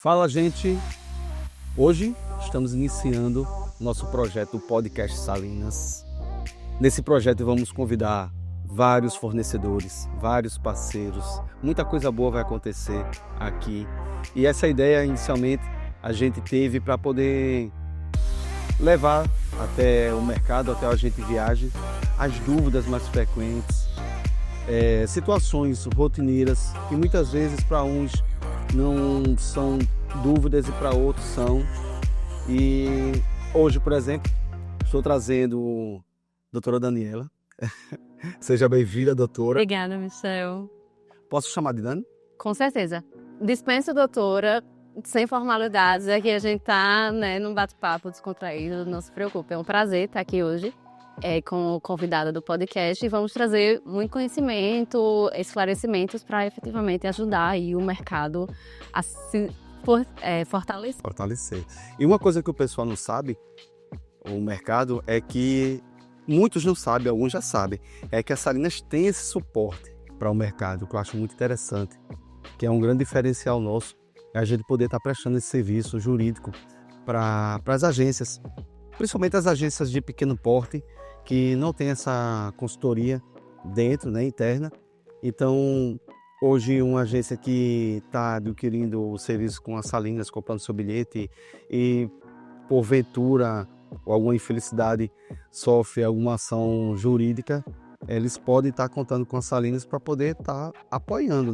Fala, gente! Hoje estamos iniciando nosso projeto do Podcast Salinas. Nesse projeto vamos convidar vários fornecedores, vários parceiros. Muita coisa boa vai acontecer aqui. E essa ideia, inicialmente, a gente teve para poder levar até o mercado, até o Agente Viagem, as dúvidas mais frequentes, situações rotineiras que muitas vezes para uns não são dúvidas e para outros são. E hoje, por exemplo, estou trazendo a doutora Daniela. Seja bem-vinda, doutora. Obrigada, Michel. Posso chamar de Dani? Com certeza. Dispensa, doutora, sem formalidades. Aqui a gente tá, num bate-papo descontraído, não se preocupe. É um prazer estar aqui hoje como convidada do podcast e vamos trazer muito conhecimento, esclarecimentos para efetivamente ajudar aí o mercado a se fortalecer. Fortalecer. E uma coisa que o pessoal não sabe, o mercado, é que muitos não sabem, alguns já sabem, é que a Salinas tem esse suporte para o mercado, que eu acho muito interessante, que é um grande diferencial nosso, é a gente poder estar prestando esse serviço jurídico para as agências, principalmente as agências de pequeno porte, que não tem essa consultoria dentro, interna. Então, hoje uma agência que está adquirindo o serviço com a Salinas, comprando seu bilhete e, porventura, ou alguma infelicidade, sofre alguma ação jurídica, eles podem estar contando com a Salinas para poder estar apoiando,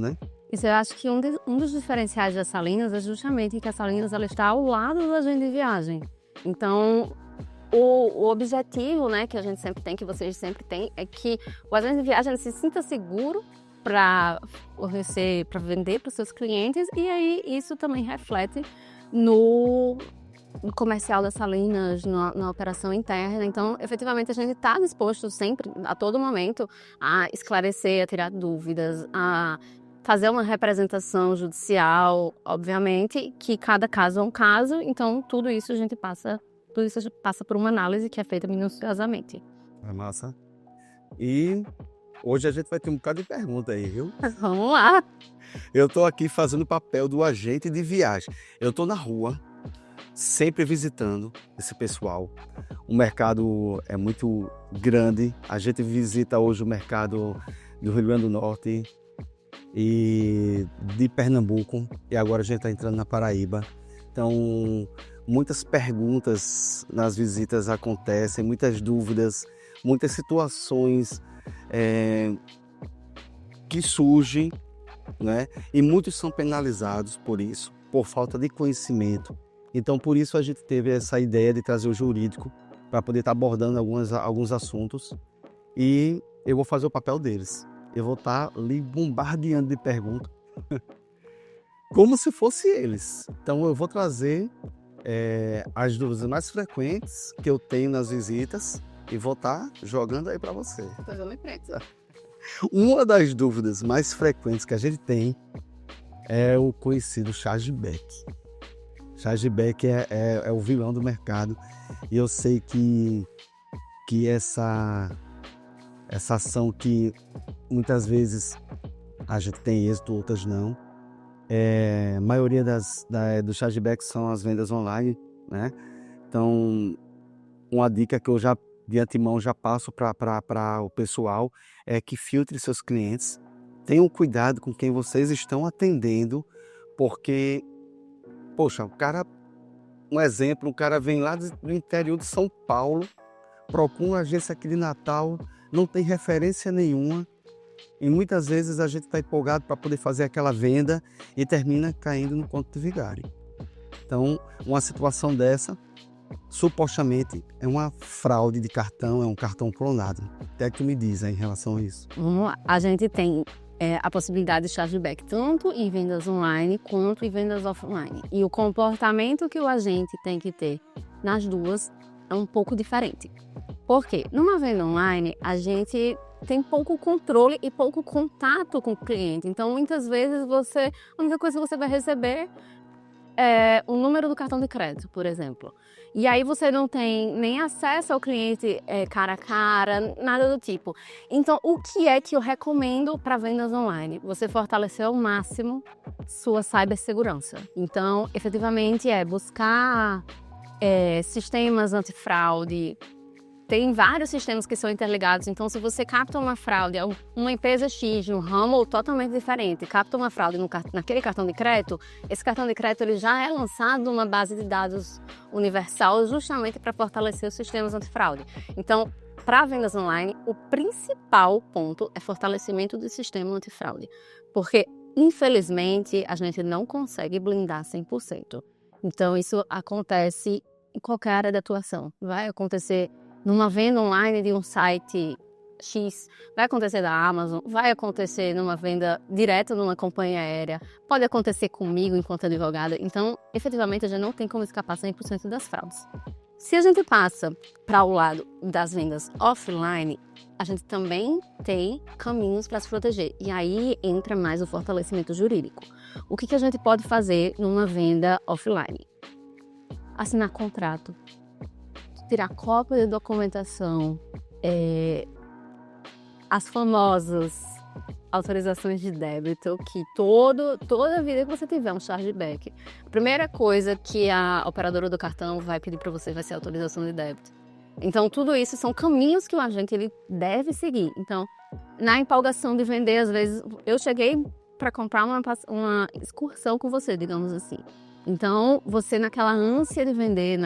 Isso, eu acho que um dos diferenciais da Salinas é justamente que a Salinas ela está ao lado do agente de viagem. Então, o objetivo, que a gente sempre tem, que vocês sempre têm, é que o agente de viagem ele se sinta seguro para oferecer, para vender para os seus clientes, e aí isso também reflete no comercial da Salinas, na operação interna. Então, efetivamente, a gente está disposto sempre, a todo momento, a esclarecer, a tirar dúvidas, a fazer uma representação judicial, obviamente, que cada caso é um caso, então tudo isso passa por uma análise que é feita minuciosamente. É massa. E hoje a gente vai ter um bocado de pergunta aí, viu? Vamos lá! Eu estou aqui fazendo o papel do agente de viagem. Eu estou na rua, sempre visitando esse pessoal. O mercado é muito grande. A gente visita hoje o mercado do Rio Grande do Norte e de Pernambuco. E agora a gente está entrando na Paraíba. Então, muitas perguntas nas visitas acontecem, muitas dúvidas, muitas situações que surgem, e muitos são penalizados por isso, por falta de conhecimento. Então, por isso a gente teve essa ideia de trazer o jurídico para poder estar abordando alguns assuntos, e eu vou fazer o papel deles. Eu vou estar ali bombardeando de perguntas, como se fosse eles. Então, eu vou trazer as dúvidas mais frequentes que eu tenho nas visitas e vou estar jogando aí para você. Uma das dúvidas mais frequentes que a gente tem é o conhecido chargeback. Chargeback é o vilão do mercado, e eu sei que essa ação que muitas vezes a gente tem êxito, outras não. A maioria dos chargebacks são as vendas online, Então, uma dica que eu já de antemão já passo para o pessoal é que filtre seus clientes, tenham cuidado com quem vocês estão atendendo, porque, poxa, um exemplo, um cara vem lá do interior de São Paulo, procura uma agência aqui de Natal, não tem referência nenhuma, e muitas vezes a gente está empolgado para poder fazer aquela venda e termina caindo no conto de vigário. Então, uma situação dessa, supostamente, é uma fraude de cartão, é um cartão clonado. Até que tu me diz em relação a isso. Vamos lá. A gente tem a possibilidade de chargeback tanto em vendas online quanto em vendas offline. E o comportamento que o agente tem que ter nas duas é um pouco diferente. Por quê? Numa venda online, a gente tem pouco controle e pouco contato com o cliente. Então, muitas vezes, a única coisa que você vai receber o número do cartão de crédito, por exemplo. E aí você não tem nem acesso ao cliente cara a cara, nada do tipo. Então, o que é que eu recomendo para vendas online? Você fortalecer ao máximo sua cibersegurança. Então, efetivamente, buscar sistemas antifraude. Tem vários sistemas que são interligados, então se você capta uma fraude, uma empresa X de um ramo totalmente diferente, capta uma fraude naquele cartão de crédito, esse cartão de crédito ele já é lançado numa base de dados universal justamente para fortalecer os sistemas antifraude. Então, para vendas online, o principal ponto é fortalecimento do sistema antifraude, porque infelizmente a gente não consegue blindar 100%. Então isso acontece em qualquer área de atuação, vai acontecer numa venda online de um site X, vai acontecer da Amazon, vai acontecer numa venda direta numa companhia aérea, pode acontecer comigo enquanto advogada. Então, efetivamente, a gente não tem como escapar 100% das fraudes. Se a gente passa para o lado das vendas offline, a gente também tem caminhos para se proteger. E aí entra mais o fortalecimento jurídico. O que a gente pode fazer numa venda offline? Assinar contrato, tirar cópia de documentação, as famosas autorizações de débito, que toda vida que você tiver um chargeback, a primeira coisa que a operadora do cartão vai pedir para você vai ser a autorização de débito. Então, tudo isso são caminhos que o agente ele deve seguir. Então, na empolgação de vender, às vezes, eu cheguei para comprar uma excursão com você, digamos assim. Então, você naquela ânsia de vender,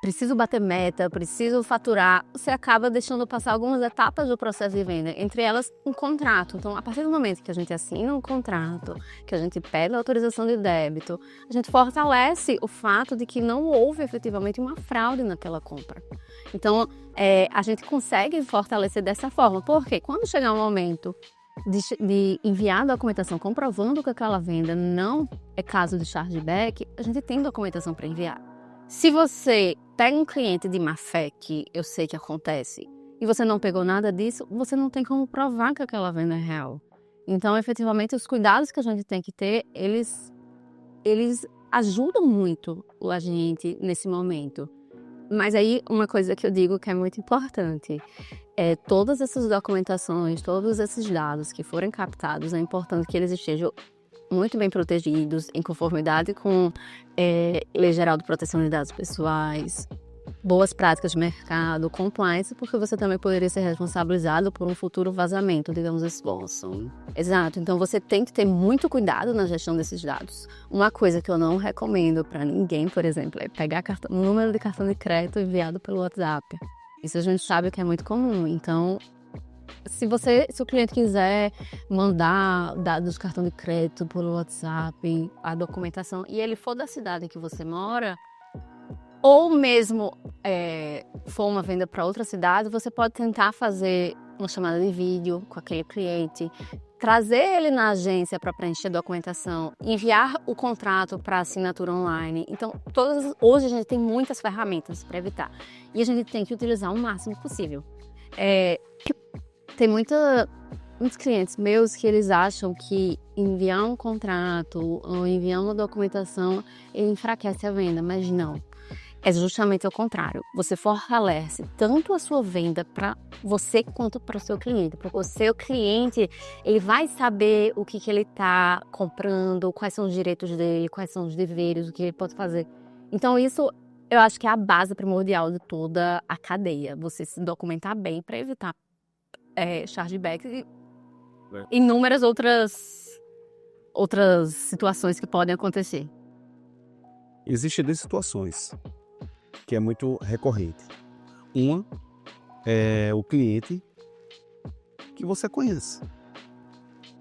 preciso bater meta, preciso faturar, você acaba deixando passar algumas etapas do processo de venda, entre elas um contrato. Então, a partir do momento que a gente assina um contrato, que a gente pede a autorização de débito, a gente fortalece o fato de que não houve efetivamente uma fraude naquela compra. Então, a gente consegue fortalecer dessa forma, porque quando chegar o momento de enviar a documentação comprovando que aquela venda não é caso de chargeback, a gente tem documentação para enviar. Se você pega um cliente de má fé, que eu sei que acontece, e você não pegou nada disso, você não tem como provar que aquela venda é real. Então, efetivamente, os cuidados que a gente tem que ter, eles ajudam muito o agente nesse momento. Mas aí, uma coisa que eu digo que é muito importante, todas essas documentações, todos esses dados que forem captados, é importante que eles estejam muito bem protegidos, em conformidade com Lei Geral de Proteção de Dados Pessoais, boas práticas de mercado, compliance, porque você também poderia ser responsabilizado por um futuro vazamento, digamos assim. Exato, então você tem que ter muito cuidado na gestão desses dados. Uma coisa que eu não recomendo para ninguém, por exemplo, é pegar o número de cartão de crédito enviado pelo WhatsApp. Isso a gente sabe que é muito comum, então se o cliente quiser mandar dados do cartão de crédito pelo WhatsApp, a documentação, e ele for da cidade que você mora, ou mesmo for uma venda para outra cidade, você pode tentar fazer uma chamada de vídeo com aquele cliente, trazer ele na agência para preencher a documentação, enviar o contrato para assinatura online. Então, hoje a gente tem muitas ferramentas para evitar, e a gente tem que utilizar o máximo possível. Tem muitos clientes meus que eles acham que enviar um contrato ou enviar uma documentação enfraquece a venda, mas não. É justamente o contrário. Você fortalece tanto a sua venda para você quanto para o seu cliente. Porque o seu cliente ele vai saber o que ele está comprando, quais são os direitos dele, quais são os deveres, o que ele pode fazer. Então isso eu acho que é a base primordial de toda a cadeia. Você se documentar bem para evitar chargeback e inúmeras outras situações que podem acontecer. Existem duas situações que é muito recorrente. Uma é o cliente que você conhece.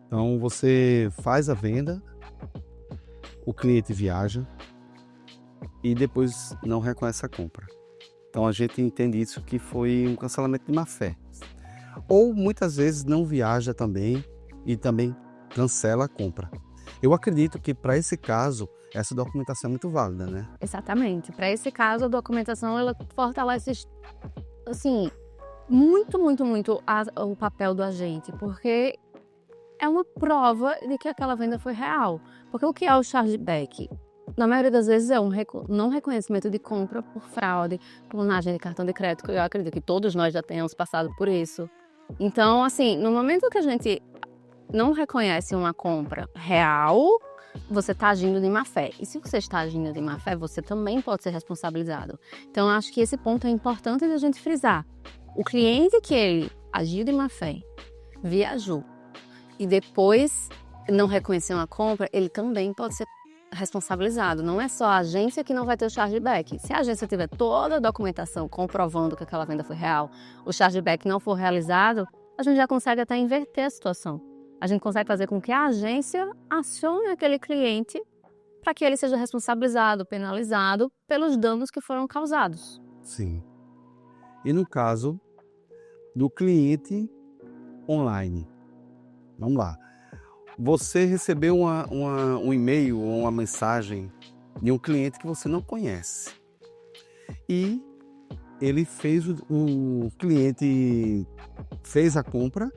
Então você faz a venda, o cliente viaja e depois não reconhece a compra. Então a gente entende isso que foi um cancelamento de má fé. Ou muitas vezes não viaja também e também cancela a compra. Eu acredito que para esse caso, essa documentação é muito válida, né? Exatamente. Para esse caso, a documentação ela fortalece assim, muito, muito, muito o papel do agente, porque é uma prova de que aquela venda foi real. Porque o que é o chargeback? na maioria das vezes é um não reconhecimento de compra por fraude, clonagem de cartão de crédito, que eu acredito que todos nós já tenhamos passado por isso. Então, assim, no momento que a gente não reconhece uma compra real, você está agindo de má fé. E se você está agindo de má fé, você também pode ser responsabilizado. Então, eu acho que esse ponto é importante de a gente frisar. O cliente que ele agiu de má fé, viajou e depois não reconheceu uma compra, ele também pode ser responsabilizado. Não é só a agência que não vai ter o chargeback. Se a agência tiver toda a documentação comprovando que aquela venda foi real, o chargeback não for realizado, a gente já consegue até inverter a situação. A gente consegue fazer com que a agência acione aquele cliente para que ele seja responsabilizado, penalizado pelos danos que foram causados. Sim. E no caso do cliente online, vamos lá. Você recebeu um e-mail ou uma mensagem de um cliente que você não conhece. E ele o cliente fez a compra,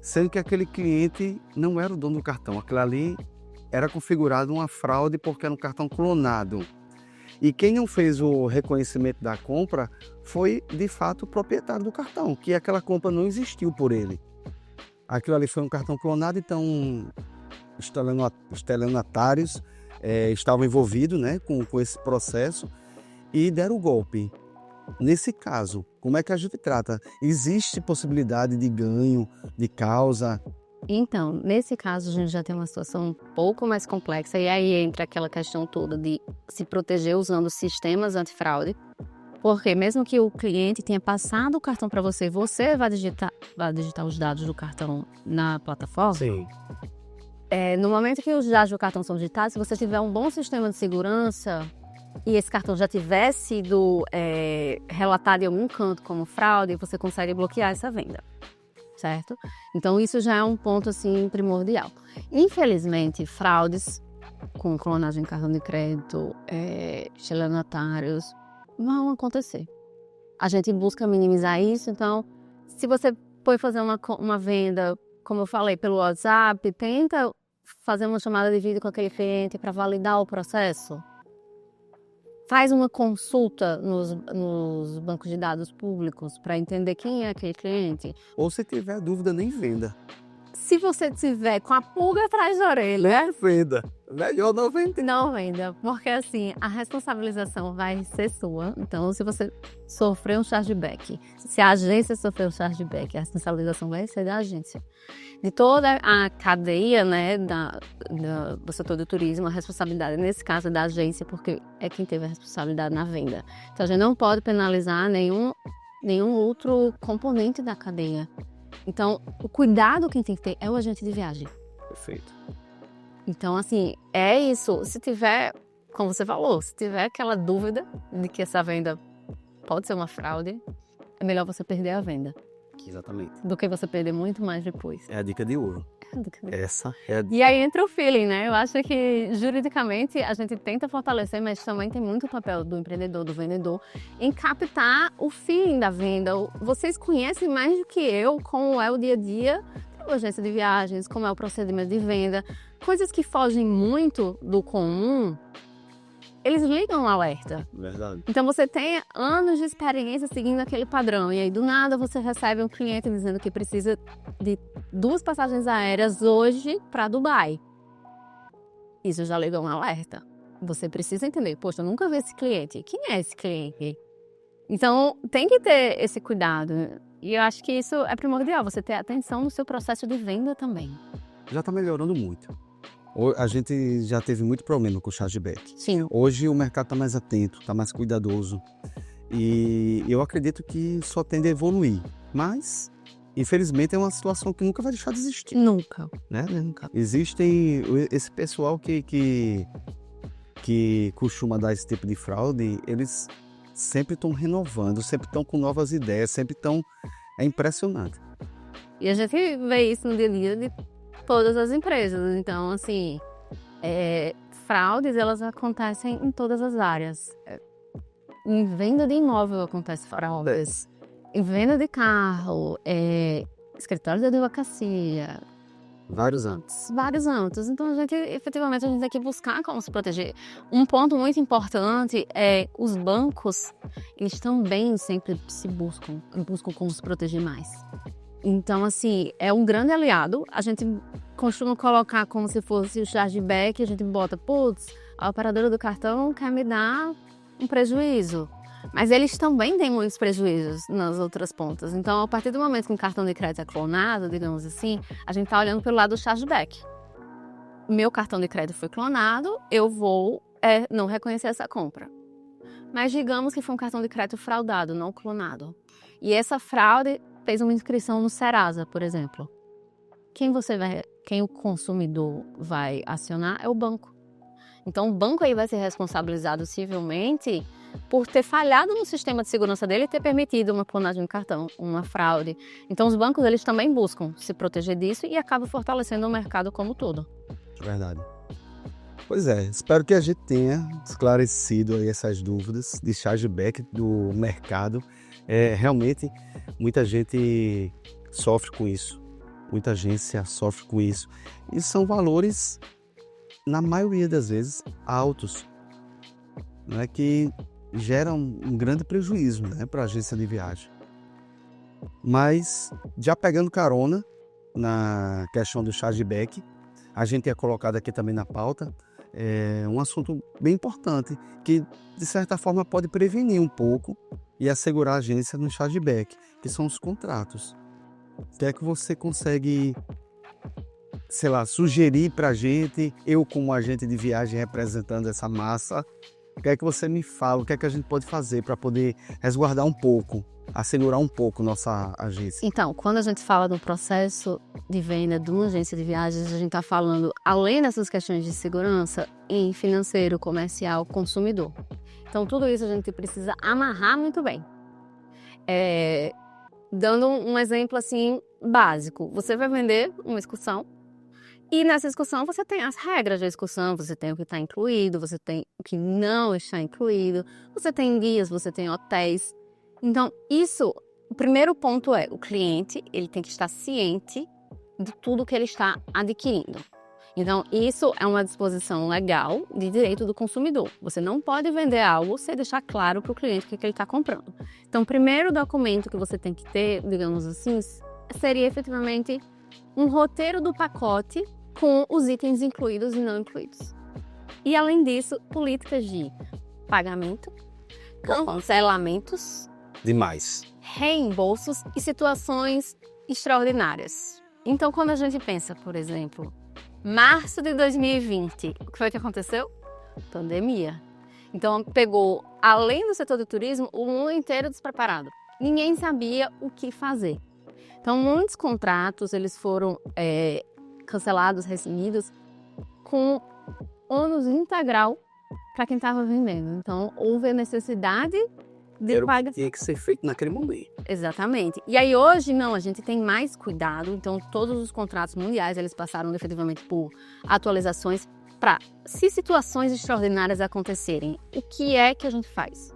sendo que aquele cliente não era o dono do cartão. Aquilo ali era configurado uma fraude porque era um cartão clonado. E quem não fez o reconhecimento da compra foi, de fato, o proprietário do cartão, que aquela compra não existiu por ele. Aquilo ali foi um cartão clonado, então estelionatários estavam envolvidos, né, com esse processo e deram o golpe. Nesse caso, como é que a gente trata? Existe possibilidade de ganho, de causa? Então, nesse caso, a gente já tem uma situação um pouco mais complexa, e aí entra aquela questão toda de se proteger usando sistemas antifraude, porque mesmo que o cliente tenha passado o cartão para você, você vai digitar os dados do cartão na plataforma. Sim. No momento que os dados do cartão são digitados, se você tiver um bom sistema de segurança e esse cartão já tiver sido relatado em algum canto como fraude, você consegue bloquear essa venda, certo? Então isso já é um ponto assim primordial. Infelizmente, fraudes com clonagem de cartão de crédito, estelionatários, vão acontecer. A gente busca minimizar isso, então se você for fazer uma venda, como eu falei, pelo WhatsApp, tenta fazer uma chamada de vídeo com aquele cliente para validar o processo. Faz uma consulta nos bancos de dados públicos para entender quem é aquele cliente. Ou se tiver dúvida, nem venda. Se você tiver com a pulga atrás da orelha, Não venda. Melhor não vender. não venda, porque assim, a responsabilização vai ser sua. Então, se você sofrer um chargeback, se a agência sofrer um chargeback, a responsabilização vai ser da agência. De toda a cadeia, né, do setor do turismo, a responsabilidade, nesse caso, é da agência, porque é quem teve a responsabilidade na venda. Então, a gente não pode penalizar nenhum outro componente da cadeia. Então, o cuidado que tem que ter é o agente de viagem. Perfeito. Então, assim, é isso. Se tiver, como você falou, se tiver aquela dúvida de que essa venda pode ser uma fraude, é melhor você perder a venda Exatamente. do que você perder muito mais depois. É a dica de ouro. Essa é a dica. E aí entra o feeling, né? Eu acho que juridicamente a gente tenta fortalecer, mas também tem muito papel do empreendedor, do vendedor, em captar o feeling da venda. Vocês conhecem mais do que eu como é o dia a dia da agência de viagens, como é o procedimento de venda. Coisas que fogem muito do comum, eles ligam um alerta. Verdade. Então você tem anos de experiência seguindo aquele padrão e aí do nada você recebe um cliente dizendo que precisa de 2 passagens aéreas hoje para Dubai. Isso já liga um alerta. Você precisa entender, poxa, eu nunca vi esse cliente. Quem é esse cliente? Então tem que ter esse cuidado. E eu acho que isso é primordial, você ter atenção no seu processo de venda também. Já está melhorando muito. A gente já teve muito problema com o chargeback. Sim. Hoje o mercado está mais atento, está mais cuidadoso. E eu acredito que só tende a evoluir. Mas, infelizmente, é uma situação que nunca vai deixar de existir. Nunca. Né? Existem esse pessoal que costuma dar esse tipo de fraude, eles sempre estão renovando, sempre estão com novas ideias, sempre estão... É impressionante. E a gente vê isso no dia a dia de todas as empresas. Então, assim, fraudes, elas acontecem em todas as áreas. Em venda de imóvel acontece fraudes. Em venda de carro, escritório de advocacia, Vários anos. Vários âmbitos. Então, efetivamente, a gente tem que buscar como se proteger. Um ponto muito importante é os bancos, eles também sempre buscam como se proteger mais. Então, assim, é um grande aliado. A gente costuma colocar como se fosse o chargeback, a gente bota, putz, a operadora do cartão quer me dar um prejuízo. Mas eles também têm muitos prejuízos nas outras pontas. Então, a partir do momento que um cartão de crédito é clonado, digamos assim, a gente está olhando pelo lado do chargeback. Meu cartão de crédito foi clonado, eu vou não reconhecer essa compra. Mas digamos que foi um cartão de crédito fraudado, não clonado. E essa fraude fez uma inscrição no Serasa, por exemplo. Quem o consumidor vai acionar é o banco. Então, o banco aí vai ser responsabilizado civilmente por ter falhado no sistema de segurança dele e ter permitido uma clonagem de cartão, uma fraude. Então, os bancos eles também buscam se proteger disso e acabam fortalecendo o mercado como um todo. Verdade. Pois é, espero que a gente tenha esclarecido aí essas dúvidas de chargeback do mercado. Realmente, muita gente sofre com isso, muita agência sofre com isso. E são valores, na maioria das vezes, altos, né, que geram um grande prejuízo, né, para a agência de viagem. Mas, já pegando carona na questão do chargeback, a gente tinha colocado aqui também na pauta um assunto bem importante, que de certa forma pode prevenir um pouco e assegurar a agência no chargeback, que são os contratos. O que é que você consegue, sei lá, sugerir para a gente, eu como agente de viagem representando essa massa, o que é que você me fala, o que é que a gente pode fazer para poder resguardar um pouco, assegurar um pouco nossa agência? Então, quando a gente fala do processo de venda de uma agência de viagens, a gente está falando, além dessas questões de segurança, em financeiro, comercial, consumidor. Então, tudo isso a gente precisa amarrar muito bem. Dando um exemplo assim básico, você vai vender uma excursão e nessa excursão você tem as regras da excursão, você tem o que está incluído, você tem o que não está incluído, você tem guias, você tem hotéis. Então, o primeiro ponto é, o cliente, ele tem que estar ciente de tudo que ele está adquirindo. Então, isso é uma disposição legal de direito do consumidor. Você não pode vender algo sem deixar claro para o cliente o que ele está comprando. Então, o primeiro documento que você tem que ter, digamos assim, seria efetivamente um roteiro do pacote com os itens incluídos e não incluídos. E, além disso, políticas de pagamento, cancelamentos, Demais. reembolsos e situações extraordinárias. Então, quando a gente pensa, por exemplo, março de 2020, o que foi que aconteceu? Pandemia. Então, pegou, além do setor do turismo, o mundo inteiro despreparado. Ninguém sabia o que fazer. Então, muitos contratos eles foram cancelados, rescindidos, com ônus integral para quem estava vendendo. Então, houve a necessidade de pagar. Tinha que ser feito naquele momento. Exatamente. E aí hoje, não, a gente tem mais cuidado. Então, todos os contratos mundiais, eles passaram efetivamente por atualizações para, se situações extraordinárias acontecerem, o que é que a gente faz?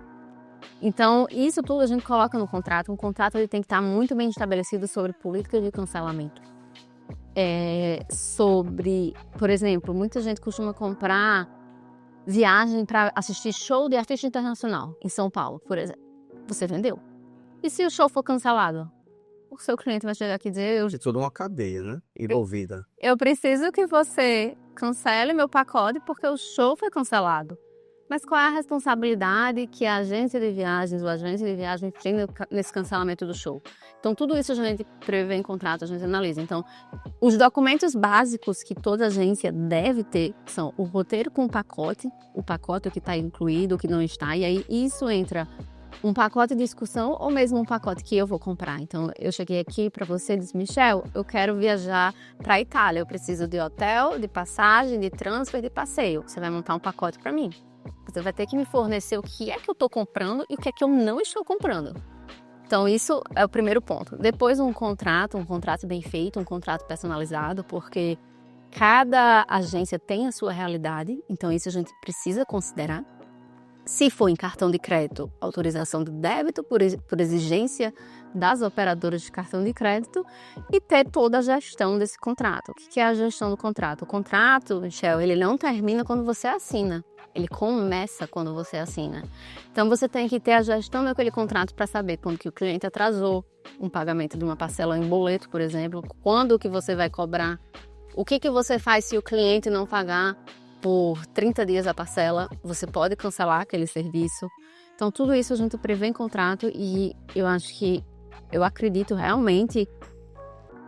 Então, isso tudo a gente coloca no contrato. Um contrato ele tem que estar muito bem estabelecido sobre políticas de cancelamento. Sobre, por exemplo, muita gente costuma comprar viagem para assistir show de artista internacional em São Paulo, por exemplo. Você vendeu. E se o show for cancelado? O seu cliente vai chegar aqui e dizer... De toda uma cadeia, né? Envolvida. Eu preciso que você cancele meu pacote porque o show foi cancelado. Mas qual é a responsabilidade que a agência de viagens, o agente de viagens tem nesse cancelamento do show? Então, tudo isso a gente prevê em contrato, a gente analisa. Então, os documentos básicos que toda agência deve ter são o roteiro com o pacote o que está incluído, o que não está, e aí isso entra um pacote de excursão ou mesmo um pacote que eu vou comprar. Então, eu cheguei aqui para você e disse, Michel, eu quero viajar para a Itália, eu preciso de hotel, de passagem, de transfer, de passeio. Você vai montar um pacote para mim. Você vai ter que me fornecer o que é que eu estou comprando e o que é que eu não estou comprando. Então, isso é o primeiro ponto. Depois, um contrato bem feito, um contrato personalizado, porque cada agência tem a sua realidade, então isso a gente precisa considerar. Se for em cartão de crédito, autorização de débito por exigência das operadoras de cartão de crédito e ter toda a gestão desse contrato. O que é a gestão do contrato? O contrato, Michel, ele não termina quando você assina. Ele começa quando você assina. Então, você tem que ter a gestão daquele contrato para saber quando que o cliente atrasou um pagamento de uma parcela em boleto, por exemplo, quando que você vai cobrar, o que você faz se o cliente não pagar por 30 dias a parcela, você pode cancelar aquele serviço. Então, tudo isso a gente prevê em contrato e eu acredito realmente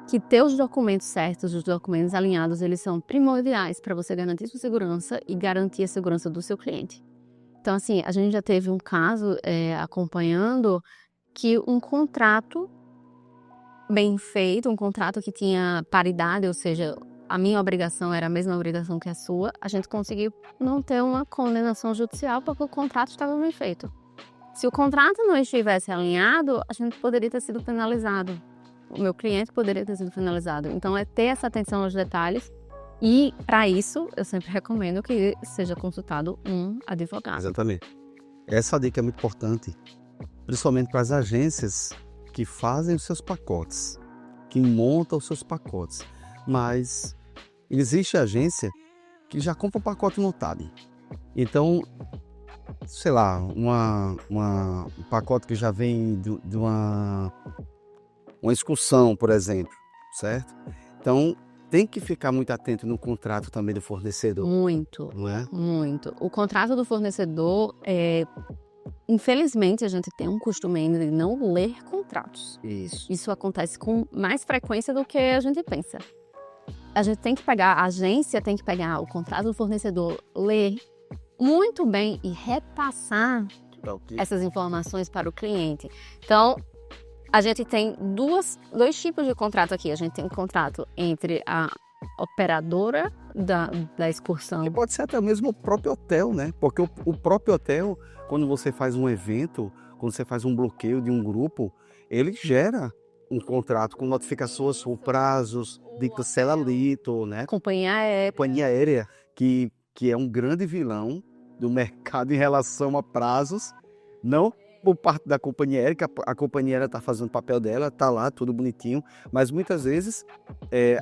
que ter os documentos certos, os documentos alinhados, eles são primordiais para você garantir sua segurança e garantir a segurança do seu cliente. Então, assim, a gente já teve um caso acompanhando que um contrato bem feito, um contrato que tinha paridade, ou seja, a minha obrigação era a mesma obrigação que a sua, a gente conseguiu não ter uma condenação judicial porque o contrato estava bem feito. Se o contrato não estivesse alinhado, a gente poderia ter sido penalizado. O meu cliente poderia ter sido penalizado. Então, é ter essa atenção aos detalhes e, para isso, eu sempre recomendo que seja consultado um advogado. Exatamente. Essa dica é muito importante, principalmente para as agências que fazem os seus pacotes, que montam os seus pacotes. Mas existe agência que já compra o pacote montado. Então, sei lá, um pacote que já vem de uma excursão, por exemplo, certo? Então, tem que ficar muito atento no contrato também do fornecedor. Muito, não é? Muito. O contrato do fornecedor, infelizmente, a gente tem um costume ainda de não ler contratos. Isso acontece com mais frequência do que a gente pensa. A gente tem que pegar, a agência tem que pegar o contrato do fornecedor, ler muito bem e repassar essas informações para o cliente. Então, a gente tem dois tipos de contrato aqui. A gente tem um contrato entre a operadora da excursão. E pode ser até mesmo o próprio hotel, né? Porque o próprio hotel, quando você faz um evento, quando você faz um bloqueio de um grupo, ele gera um contrato com notificações por prazos de cancelamento, né? Companhia aérea, que é um grande vilão do mercado em relação a prazos, não por parte da companhia aérea, que a companhia aérea está fazendo o papel dela, está lá, tudo bonitinho, mas muitas vezes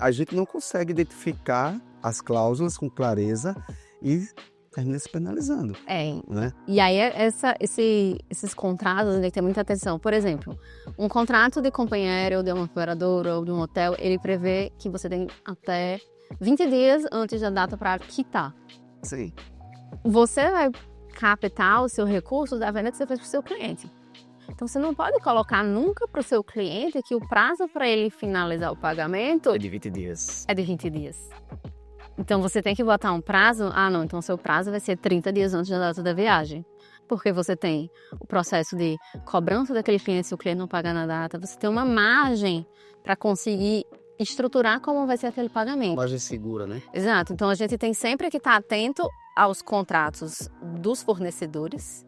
a gente não consegue identificar as cláusulas com clareza e termina se penalizando. Né? E aí esses contratos tem que ter muita atenção. Por exemplo, um contrato de companhia aérea ou de uma operadora ou de um hotel, ele prevê que você tem até 20 dias antes da data para quitar. Sim. Você vai captar o seu recurso da venda que você fez para o seu cliente. Então, você não pode colocar nunca para o seu cliente que o prazo para ele finalizar o pagamento é de 20 dias. Então, você tem que botar um prazo. Não, então seu prazo vai ser 30 dias antes da data da viagem. Porque você tem o processo de cobrança daquele cliente se o cliente não pagar na data. Você tem uma margem para conseguir estruturar como vai ser aquele pagamento. Margem segura, né? Exato. Então, a gente tem sempre que estar atento aos contratos dos fornecedores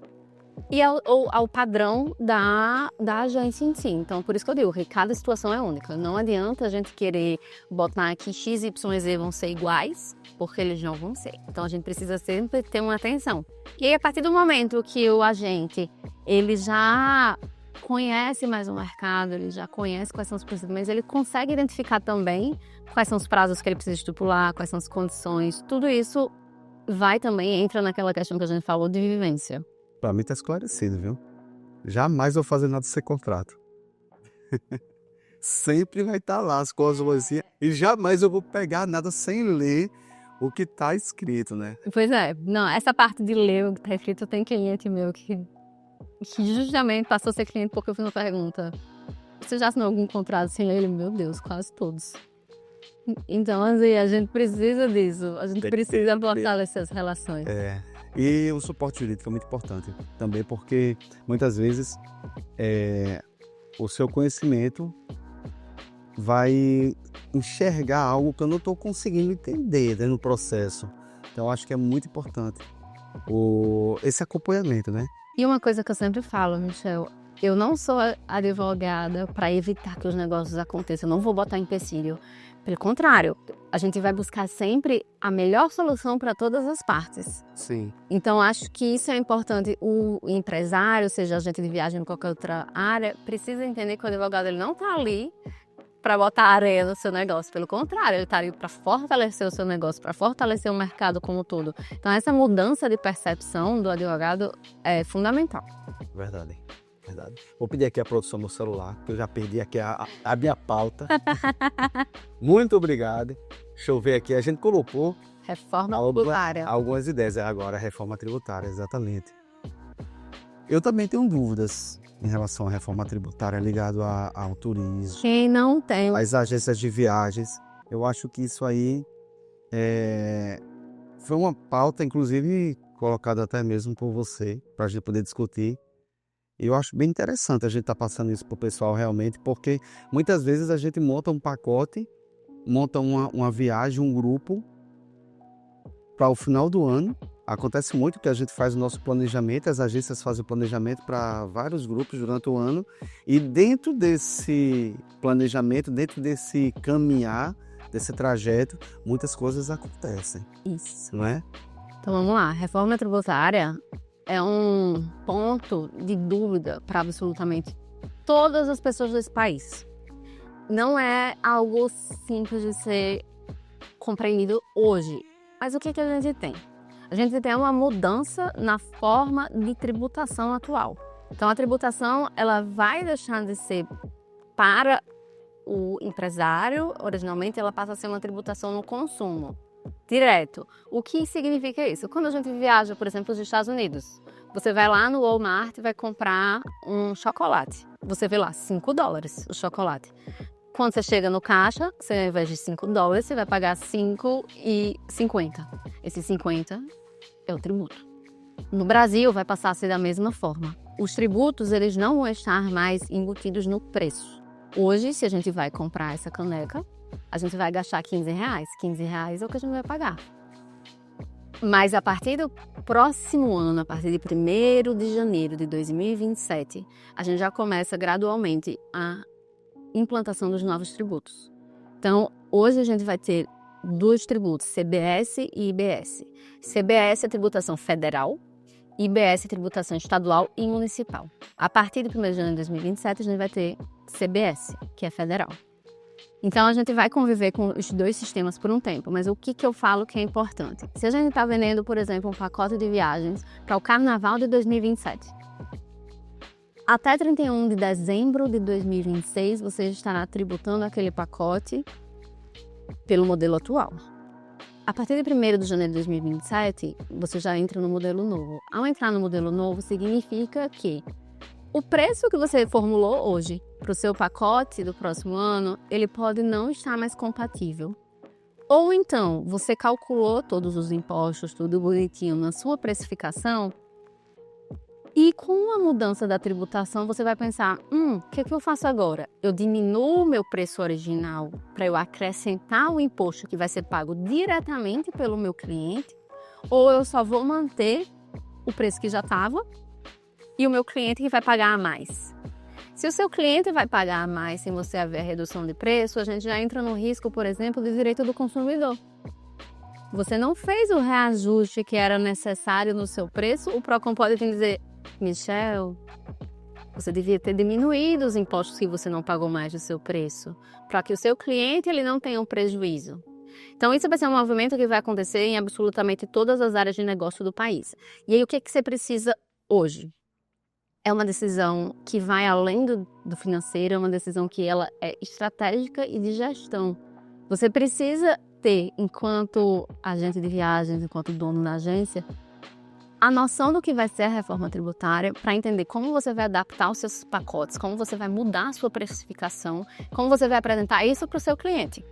e ao padrão da agência em si. Então, por isso que eu digo que cada situação é única. Não adianta a gente querer botar que X, Y e Z vão ser iguais, porque eles não vão ser. Então, a gente precisa sempre ter uma atenção. E aí, a partir do momento que o agente ele já conhece mais o mercado, ele já conhece quais são os procedimentos, ele consegue identificar também quais são os prazos que ele precisa estipular, quais são as condições, tudo isso entra naquela questão que a gente falou de vivência. Para mim tá esclarecido, viu? Jamais vou fazer nada sem contrato. Sempre vai estar lá as coisas assim, e jamais eu vou pegar nada sem ler o que tá escrito, né? Pois é, não, essa parte de ler o que tá escrito, tem cliente meu que justamente passou a ser cliente porque eu fiz uma pergunta. Você já assinou algum contrato sem ler? Ele, meu Deus, quase todos. Então, assim, a gente precisa disso. A gente precisa fortalecer as relações. E o suporte jurídico é muito importante também, porque muitas vezes o seu conhecimento vai enxergar algo que eu não estou conseguindo entender, né, no processo. Então, eu acho que é muito importante esse acompanhamento, né? E uma coisa que eu sempre falo, Michel, eu não sou advogada para evitar que os negócios aconteçam, eu não vou botar empecilho. Pelo contrário, a gente vai buscar sempre a melhor solução para todas as partes. Sim. Então, acho que isso é importante. O empresário, seja agente de viagem ou qualquer outra área, precisa entender que o advogado ele não está ali para botar areia no seu negócio. Pelo contrário, ele está ali para fortalecer o seu negócio, para fortalecer o mercado como um todo. Então, essa mudança de percepção do advogado é fundamental. Verdade. Vou pedir aqui a produção no celular, porque eu já perdi aqui a minha pauta. Muito obrigado. Deixa eu ver aqui, a gente colocou Reforma tributária. Algumas ideias agora, a reforma tributária, exatamente. Eu também tenho dúvidas em relação à reforma tributária ligado ao turismo. Quem não tem? As agências de viagens. Eu acho que isso aí foi uma pauta, inclusive, colocada até mesmo por você, para a gente poder discutir. E eu acho bem interessante a gente estar passando isso para o pessoal realmente, porque muitas vezes a gente monta um pacote, monta uma viagem, um grupo, para o final do ano. Acontece muito que a gente faz o nosso planejamento, as agências fazem o planejamento para vários grupos durante o ano, e dentro desse planejamento, dentro desse caminhar, desse trajeto, muitas coisas acontecem. Isso. Não é? Então vamos lá, reforma tributária é um ponto de dúvida para absolutamente todas as pessoas desse país. Não é algo simples de ser compreendido hoje. Mas o que a gente tem? A gente tem uma mudança na forma de tributação atual. Então a tributação ela vai deixar de ser para o empresário, originalmente ela passa a ser uma tributação no consumo. Direto. O que significa isso? Quando a gente viaja, por exemplo, para os Estados Unidos, você vai lá no Walmart e vai comprar um chocolate. Você vê lá, $5 o chocolate. Quando você chega no caixa, você, ao invés de $5, você vai pagar R$5,50. Esse 50 é o tributo. No Brasil, vai passar a ser da mesma forma. Os tributos, eles não vão estar mais embutidos no preço. Hoje, se a gente vai comprar essa caneca, a gente vai gastar R$15. R$15 é o que a gente vai pagar. Mas a partir do próximo ano, a partir de 1º de janeiro de 2027, a gente já começa gradualmente a implantação dos novos tributos. Então, hoje a gente vai ter 2 tributos, CBS e IBS. CBS é tributação federal, IBS é tributação estadual e municipal. A partir de 1º de janeiro de 2027, a gente vai ter CBS, que é federal. Então, a gente vai conviver com os 2 sistemas por um tempo, mas o que eu falo que é importante? Se a gente está vendendo, por exemplo, um pacote de viagens para o Carnaval de 2027, até 31 de dezembro de 2026, você estará tributando aquele pacote pelo modelo atual. A partir de 1º de janeiro de 2027, você já entra no modelo novo. Ao entrar no modelo novo, significa que o preço que você formulou hoje para o seu pacote do próximo ano, ele pode não estar mais compatível. Ou então, você calculou todos os impostos, tudo bonitinho na sua precificação, e com a mudança da tributação, você vai pensar, o que eu faço agora? Eu diminuo o meu preço original para eu acrescentar o imposto que vai ser pago diretamente pelo meu cliente, ou eu só vou manter o preço que já estava e o meu cliente que vai pagar a mais. Se o seu cliente vai pagar a mais sem você haver redução de preço, a gente já entra no risco, por exemplo, de direito do consumidor. Você não fez o reajuste que era necessário no seu preço, o PROCON pode vir dizer, Michel, você devia ter diminuído os impostos que você não pagou mais do seu preço, para que o seu cliente ele não tenha um prejuízo. Então, isso vai ser um movimento que vai acontecer em absolutamente todas as áreas de negócio do país. E aí, o que você precisa hoje? É uma decisão que vai além do financeiro, é uma decisão que ela é estratégica e de gestão. Você precisa ter, enquanto agente de viagens, enquanto dono da agência, a noção do que vai ser a reforma tributária para entender como você vai adaptar os seus pacotes, como você vai mudar a sua precificação, como você vai apresentar isso para o seu cliente.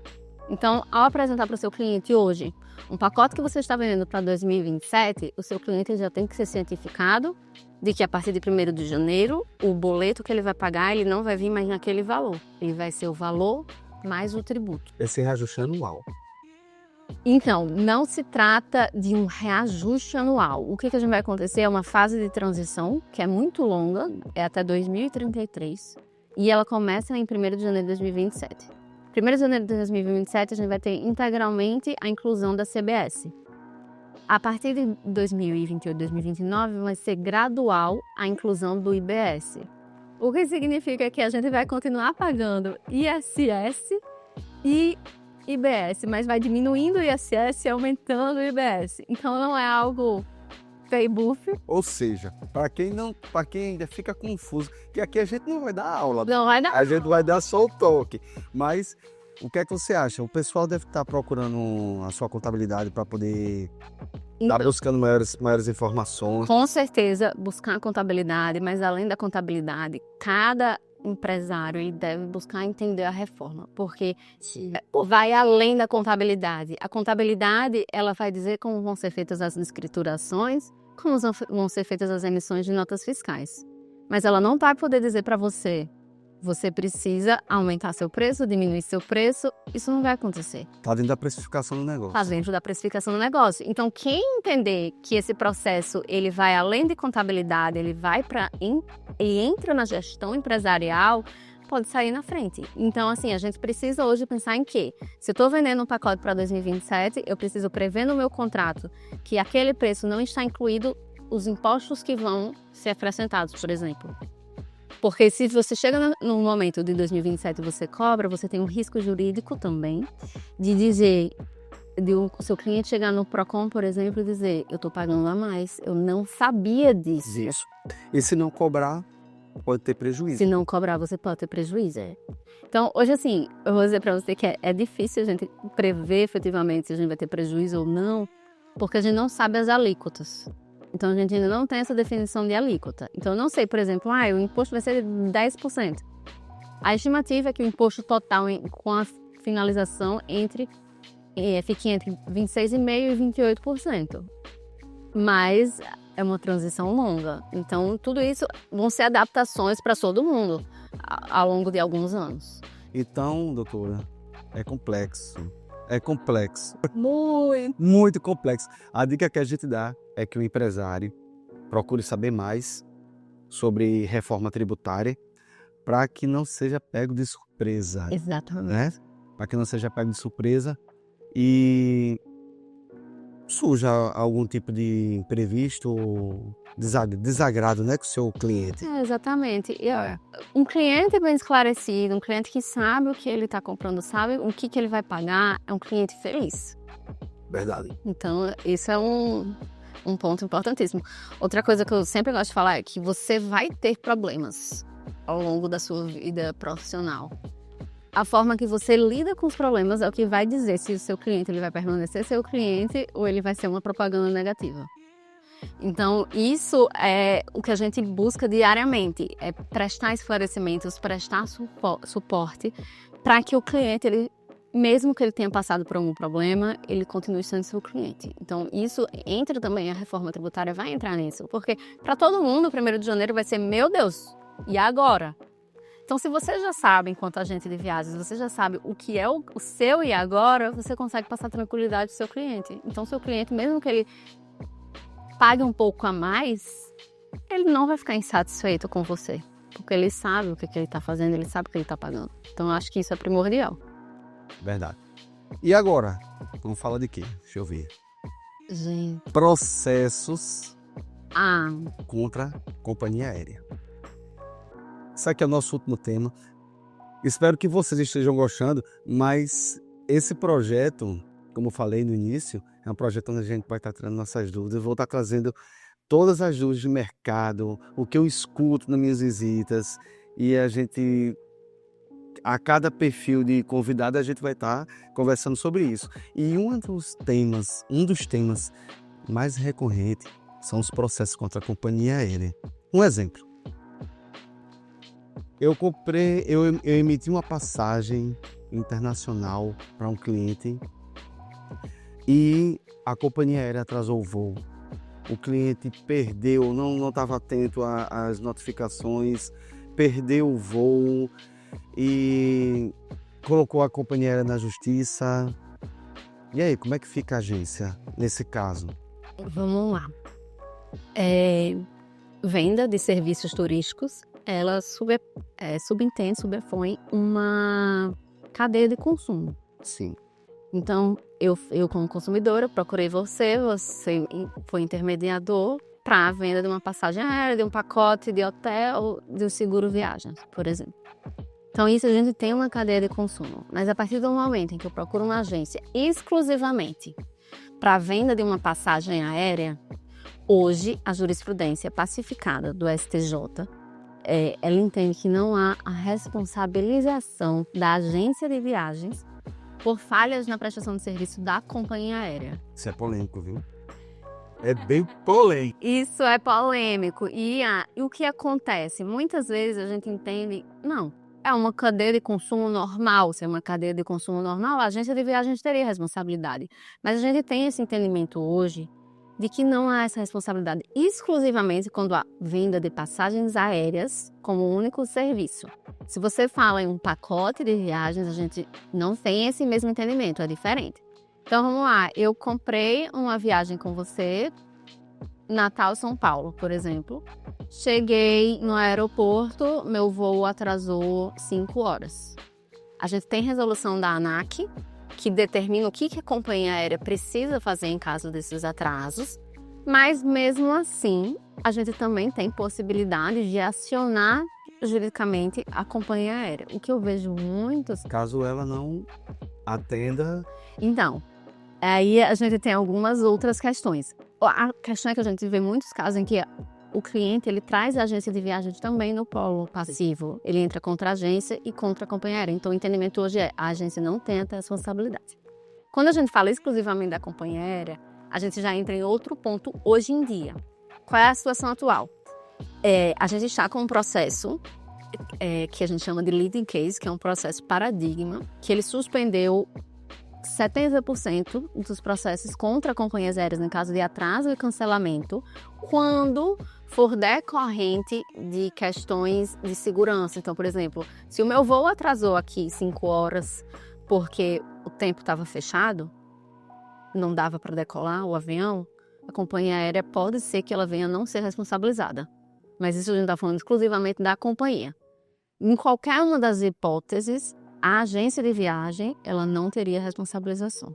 Então, ao apresentar para o seu cliente hoje um pacote que você está vendendo para 2027, o seu cliente já tem que ser cientificado de que a partir de 1º de janeiro, o boleto que ele vai pagar, ele não vai vir mais naquele valor. Ele vai ser o valor mais o tributo. Esse reajuste anual. Então, não se trata de um reajuste anual. O que a gente vai acontecer é uma fase de transição, que é muito longa, é até 2033, e ela começa em 1º de janeiro de 2027. 1º de janeiro de 2027, a gente vai ter integralmente a inclusão da CBS. A partir de 2028, 2029, vai ser gradual a inclusão do IBS. O que significa que a gente vai continuar pagando ISS e IBS, mas vai diminuindo o ISS e aumentando o IBS. Então não é algo pay-buff. Ou seja, para quem ainda fica confuso, que aqui a gente não vai dar aula, Não vai dar. a gente vai dar só o toque. Mas o que é que você acha? O pessoal deve estar procurando a sua contabilidade para poder estar buscando maiores informações. Com certeza, buscar a contabilidade, mas além da contabilidade, cada empresário ele deve buscar entender a reforma, porque vai além da contabilidade. A contabilidade, ela vai dizer como vão ser feitas as escriturações, como vão ser feitas as emissões de notas fiscais. Mas ela não vai poder dizer para você precisa aumentar seu preço, diminuir seu preço. Isso não vai acontecer. Está dentro da precificação do negócio. Está dentro da precificação do negócio. Então, quem entender que esse processo ele vai além de contabilidade, ele vai e entra na gestão empresarial, pode sair na frente. Então, assim, a gente precisa hoje pensar em quê? Se eu estou vendendo um pacote para 2027, eu preciso prever no meu contrato que aquele preço não está incluído os impostos que vão ser acrescentados, por exemplo. Porque se você chega no momento de 2027 e você cobra, você tem um risco jurídico também de dizer, o seu cliente chegar no Procon, por exemplo, e dizer, eu estou pagando a mais, eu não sabia disso. Isso. E se não cobrar, pode ter prejuízo. Se não cobrar, você pode ter prejuízo. Então, hoje assim, eu vou dizer para você que é difícil a gente prever efetivamente se a gente vai ter prejuízo ou não, porque a gente não sabe as alíquotas. Então, a gente ainda não tem essa definição de alíquota. Então, eu não sei, por exemplo, o imposto vai ser de 10%. A estimativa é que o imposto total com a finalização fique entre 26,5% e 28%. Mas é uma transição longa. Então, tudo isso vão ser adaptações para todo mundo ao longo de alguns anos. Então, doutora, é complexo. É complexo. Muito complexo. A dica que a gente dá é que o empresário procure saber mais sobre reforma tributária para que não seja pego de surpresa. Exatamente. Né? Para que não seja pego de surpresa e surja algum tipo de imprevisto ou desagrado, né, com o seu cliente. Exatamente. E, um cliente bem esclarecido, um cliente que sabe o que ele está comprando, sabe o que ele vai pagar, é um cliente feliz. Verdade. Então, isso é um ponto importantíssimo. Outra coisa que eu sempre gosto de falar é que você vai ter problemas ao longo da sua vida profissional. A forma que você lida com os problemas é o que vai dizer se o seu cliente ele vai permanecer seu cliente ou ele vai ser uma propaganda negativa. Então, isso é o que a gente busca diariamente, é prestar esclarecimentos, prestar suporte para que o cliente, mesmo que ele tenha passado por algum problema, ele continue sendo seu cliente. Então, isso entra também, a reforma tributária vai entrar nisso, porque para todo mundo, o 1º de janeiro vai ser, meu Deus, e agora? Então, se você já sabe, enquanto agente de viagens, você já sabe o que é o seu e agora, você consegue passar tranquilidade para o seu cliente. Então, seu cliente, mesmo que ele pague um pouco a mais, ele não vai ficar insatisfeito com você, porque ele sabe o que ele está fazendo, ele sabe o que ele está pagando. Então, eu acho que isso é primordial. Verdade. E agora? Vamos falar de quê? Deixa eu ver. Gente. Processos contra a companhia aérea. Isso aqui é o nosso último tema. Espero que vocês estejam gostando, mas esse projeto, como eu falei no início, é um projeto onde a gente vai estar tirando nossas dúvidas. Eu vou estar trazendo todas as dúvidas de mercado, o que eu escuto nas minhas visitas, e a cada perfil de convidado, a gente vai estar conversando sobre isso. E um dos temas mais recorrentes são os processos contra a companhia aérea. Um exemplo. Eu emiti uma passagem internacional para um cliente e a companhia aérea atrasou o voo. O cliente perdeu, não estava atento às notificações, perdeu o voo e colocou a companhia aérea na justiça. E aí, como é que fica a agência nesse caso? Vamos lá. Venda de serviços turísticos, ela subpõe uma cadeia de consumo. Sim. Então, eu como consumidora, procurei você foi intermediador para a venda de uma passagem aérea, de um pacote de hotel, de um seguro viagem, por exemplo. Então, isso a gente tem uma cadeia de consumo. Mas a partir do momento em que eu procuro uma agência exclusivamente para a venda de uma passagem aérea, hoje a jurisprudência pacificada do STJ, ela entende que não há a responsabilização da agência de viagens por falhas na prestação de serviço da companhia aérea. Isso é polêmico, viu? É bem polêmico. Isso é polêmico. E o que acontece? Muitas vezes a gente entende, não, é uma cadeia de consumo normal. Se é uma cadeia de consumo normal, a agência de viagens teria responsabilidade. Mas a gente tem esse entendimento hoje de que não há essa responsabilidade exclusivamente quando há venda de passagens aéreas como único serviço. Se você fala em um pacote de viagens, a gente não tem esse mesmo entendimento, é diferente. Então vamos lá, eu comprei uma viagem com você, Natal-São Paulo, por exemplo. Cheguei no aeroporto, meu voo atrasou 5 horas. A gente tem resolução da ANAC, que determina o que a companhia aérea precisa fazer em caso desses atrasos, mas mesmo assim, a gente também tem possibilidade de acionar juridicamente a companhia aérea. O que eu vejo muitos... Caso ela não atenda... Então, aí a gente tem algumas outras questões. A questão é que a gente vê muitos casos em que o cliente ele traz a agência de viagens também no polo passivo. Ele entra contra a agência e contra a companhia aérea. Então, o entendimento hoje é a agência não tem essa responsabilidade. Quando a gente fala exclusivamente da companhia aérea, a gente já entra em outro ponto hoje em dia. Qual é a situação atual? A gente está com um processo que a gente chama de leading case, que é um processo paradigma, que ele suspendeu 70% dos processos contra companhias aéreas em caso de atraso e cancelamento, quando for decorrente de questões de segurança. Então, por exemplo, se o meu voo atrasou aqui 5 horas porque o tempo estava fechado, não dava para decolar o avião, a companhia aérea pode ser que ela venha não ser responsabilizada. Mas isso a gente está falando exclusivamente da companhia. Em qualquer uma das hipóteses, a agência de viagem, ela não teria responsabilização.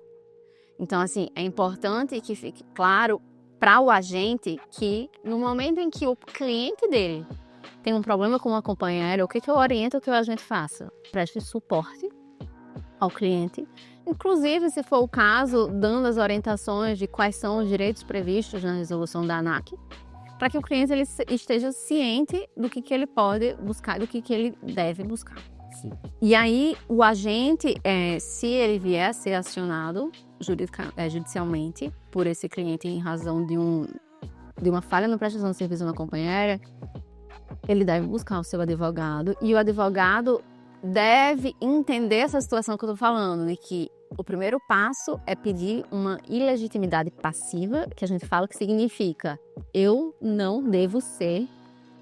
Então, assim, é importante que fique claro para o agente que no momento em que o cliente dele tem um problema com uma companhia aérea, o que eu oriento que o agente faça? Preste suporte ao cliente, inclusive, se for o caso, dando as orientações de quais são os direitos previstos na resolução da ANAC, para que o cliente ele esteja ciente do que ele pode buscar e do que ele deve buscar. Sim. E aí, o agente, se ele vier a ser acionado judicialmente por esse cliente em razão de uma falha na prestação de serviço na companhia aérea, ele deve buscar o seu advogado e o advogado deve entender essa situação que eu estou falando, de que o primeiro passo é pedir uma ilegitimidade passiva, que a gente fala que significa eu não devo ser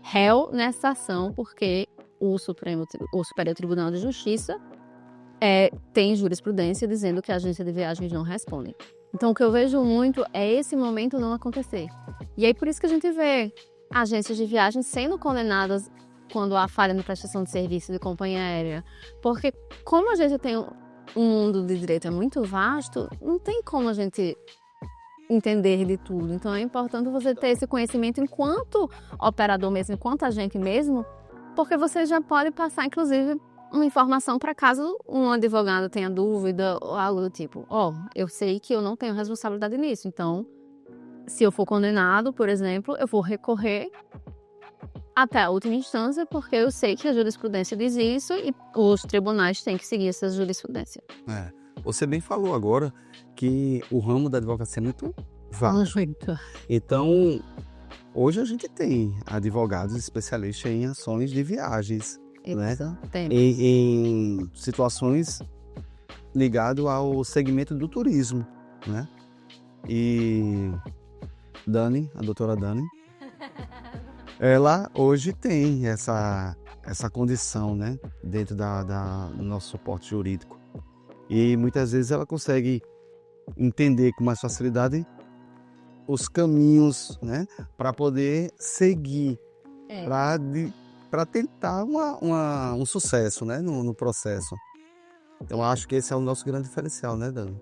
réu nessa ação porque o Superior Tribunal de Justiça tem jurisprudência dizendo que a agência de viagens não responde. Então, o que eu vejo muito é esse momento não acontecer. E aí, por isso que a gente vê agências de viagens sendo condenadas quando há falha na prestação de serviço de companhia aérea. Porque como a gente tem um mundo de direito muito vasto, não tem como a gente entender de tudo. Então, é importante você ter esse conhecimento enquanto operador mesmo, enquanto agente mesmo, porque você já pode passar, inclusive, uma informação para caso um advogado tenha dúvida ou algo do tipo. Eu sei que eu não tenho responsabilidade nisso, então, se eu for condenado, por exemplo, eu vou recorrer até a última instância, porque eu sei que a jurisprudência diz isso e os tribunais têm que seguir essa jurisprudência. Você bem falou agora que o ramo da advocacia é muito vasto. Então, hoje a gente tem advogados especialistas em ações de viagens, né? Em situações ligadas ao segmento do turismo, né? E a doutora Dani, ela hoje tem essa condição, né? Dentro do nosso suporte jurídico. E muitas vezes ela consegue entender com mais facilidade os caminhos, né, para poder seguir, para tentar um sucesso, né, no processo. Então, acho que esse é o nosso grande diferencial, né, Dani?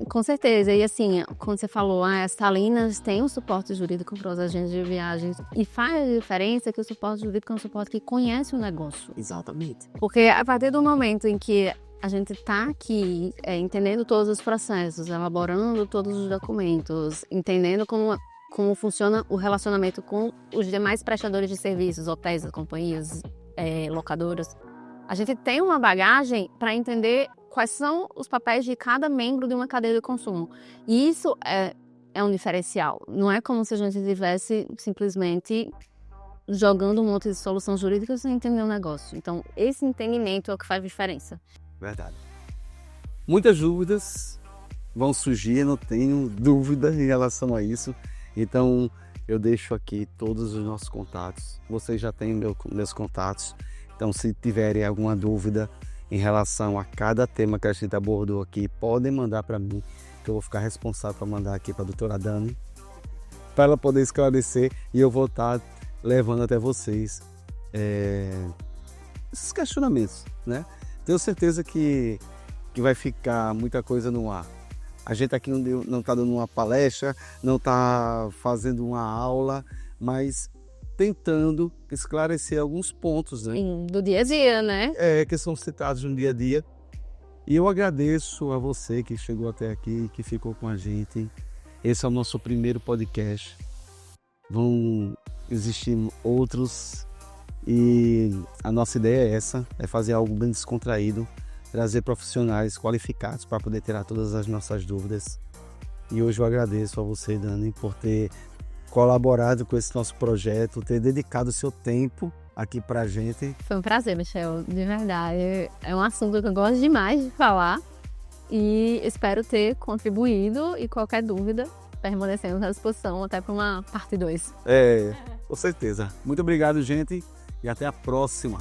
Com certeza. E assim, quando você falou, as Salinas têm um suporte jurídico para os agentes de viagens e faz a diferença que o suporte jurídico é um suporte que conhece o negócio. Exatamente. Porque a partir do momento em que a gente está aqui entendendo todos os processos, elaborando todos os documentos, entendendo como funciona o relacionamento com os demais prestadores de serviços, hotéis, companhias, locadoras, a gente tem uma bagagem para entender quais são os papéis de cada membro de uma cadeia de consumo. E isso é um diferencial. Não é como se a gente estivesse simplesmente jogando um monte de soluções jurídicas sem entender o negócio. Então, esse entendimento é o que faz diferença. Verdade. Muitas dúvidas vão surgir, não tenho dúvida em relação a isso. Então, eu deixo aqui todos os nossos contatos. Vocês já têm meus contatos. Então, se tiverem alguma dúvida em relação a cada tema que a gente abordou aqui, podem mandar para mim, que eu vou ficar responsável para mandar aqui para a doutora Dani, para ela poder esclarecer, e eu vou estar levando até vocês esses questionamentos, né? Tenho certeza que vai ficar muita coisa no ar. A gente aqui não está dando uma palestra, não está fazendo uma aula, mas tentando esclarecer alguns pontos, né? Do dia a dia, né? Que são citados no dia a dia. E eu agradeço a você que chegou até aqui, que ficou com a gente. Esse é o nosso primeiro podcast. Vão existir outros e a nossa ideia é essa, é fazer algo bem descontraído, trazer profissionais qualificados para poder tirar todas as nossas dúvidas. E hoje eu agradeço a você, Dani, por ter colaborado com esse nosso projeto, ter dedicado o seu tempo aqui pra gente. Foi um prazer, Michel, de verdade. É um assunto que eu gosto demais de falar e espero ter contribuído, e qualquer dúvida, permanecemos à disposição até para uma parte 2. Com certeza. Muito obrigado, gente, e até a próxima.